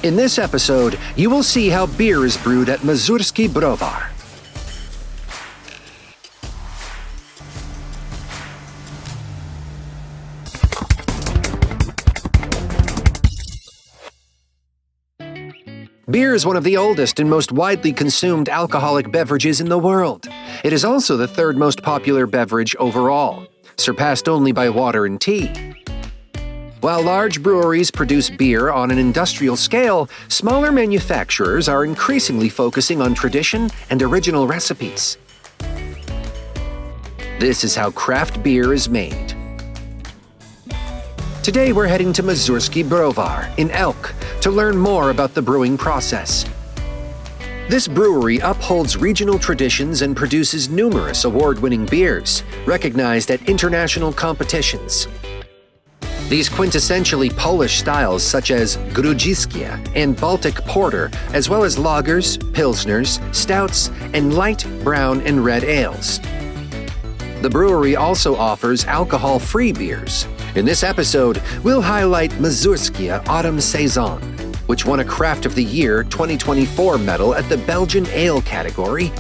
In this episode, you will see how beer is brewed at Mazurski Browar. Beer is one of the oldest and most widely consumed alcoholic beverages in the world. It is also the third most popular beverage overall, surpassed only by water and tea. While large breweries produce beer on an industrial scale, smaller manufacturers are increasingly focusing on tradition and original recipes. This is how craft beer is made. Today we're heading to Mazurski Browar in Elk to learn more about the brewing process. This brewery upholds regional traditions and produces numerous award-winning beers, recognized at international competitions. These quintessentially Polish styles such as Grudziska and Baltic Porter, as well as lagers, pilsners, stouts, and light, brown, and red ales. The brewery also offers alcohol-free beers. In this episode, we'll highlight Mazurski Autumn Saison, which won a Craft of the Year 2024 medal at the Belgian Ale category,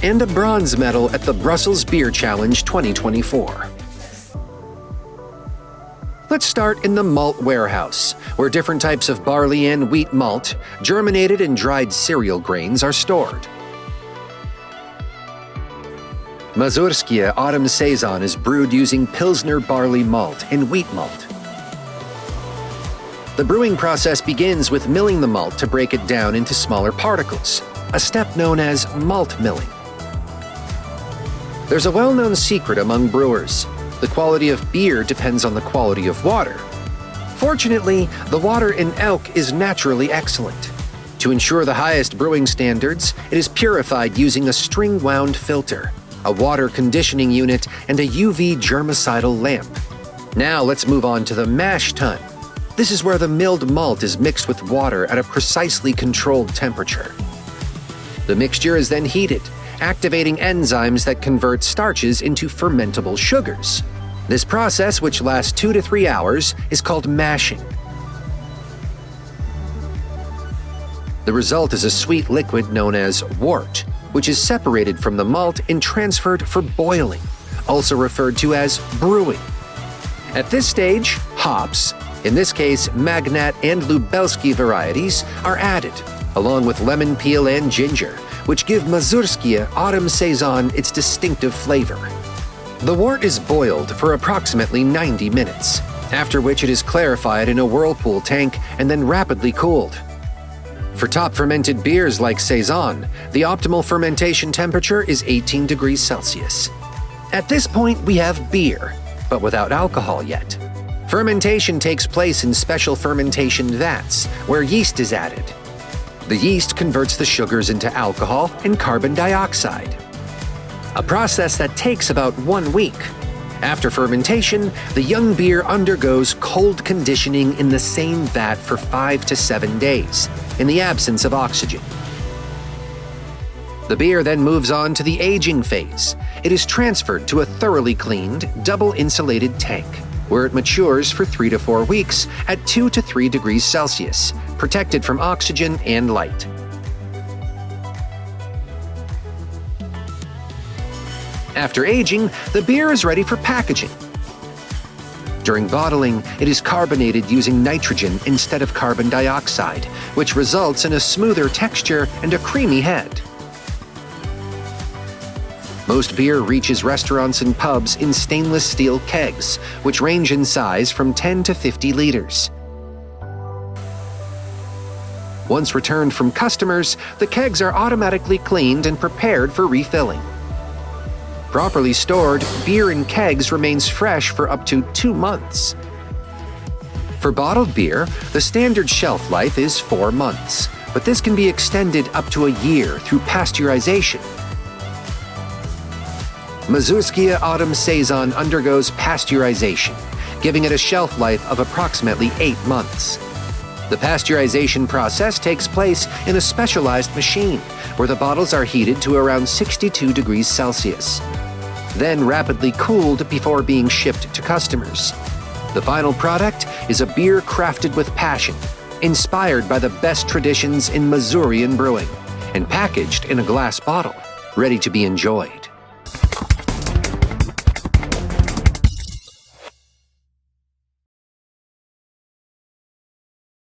and a bronze medal at the Brussels Beer Challenge 2024. Let's start in the malt warehouse, where different types of barley and wheat malt, germinated and dried cereal grains are stored. Mazurski Autumn Saison is brewed using Pilsner barley malt and wheat malt. The brewing process begins with milling the malt to break it down into smaller particles, a step known as malt milling. There's a well-known secret among brewers. The quality of beer depends on the quality of water. Fortunately, the water in Elk is naturally excellent. To ensure the highest brewing standards, it is purified using a string-wound filter, a water conditioning unit, and a UV germicidal lamp. Now let's move on to the mash tun. This is where the milled malt is mixed with water at a precisely controlled temperature. The mixture is then heated, activating enzymes that convert starches into fermentable sugars. This process, which lasts 2 to 3 hours, is called mashing. The result is a sweet liquid known as wort, which is separated from the malt and transferred for boiling, also referred to as brewing. At this stage, hops, in this case Magnat and Lubelski varieties, are added, along with lemon peel and ginger, which give Mazurski Autumn Saison its distinctive flavor. The wort is boiled for approximately 90 minutes, after which it is clarified in a whirlpool tank and then rapidly cooled. For top fermented beers like Saison, the optimal fermentation temperature is 18 degrees Celsius. At this point, we have beer, but without alcohol yet. Fermentation takes place in special fermentation vats, where yeast is added. The yeast converts the sugars into alcohol and carbon dioxide, a process that takes about 1 week. After fermentation, the young beer undergoes cold conditioning in the same vat for 5 to 7 days, in the absence of oxygen. The beer then moves on to the aging phase. It is transferred to a thoroughly cleaned, double-insulated tank, where it matures for 3 to 4 weeks at 2 to 3 degrees Celsius, protected from oxygen and light. After aging, the beer is ready for packaging. During bottling, it is carbonated using nitrogen instead of carbon dioxide, which results in a smoother texture and a creamy head. Most beer reaches restaurants and pubs in stainless steel kegs, which range in size from 10 to 50 liters. Once returned from customers, the kegs are automatically cleaned and prepared for refilling. Properly stored, beer in kegs remains fresh for up to 2 months. For bottled beer, the standard shelf life is 4 months, but this can be extended up to a year through pasteurization. Mazurski Autumn Saison undergoes pasteurization, giving it a shelf life of approximately 8 months. The pasteurization process takes place in a specialized machine, where the bottles are heated to around 62 degrees Celsius, then rapidly cooled before being shipped to customers. The final product is a beer crafted with passion, inspired by the best traditions in Masurian brewing, and packaged in a glass bottle, ready to be enjoyed.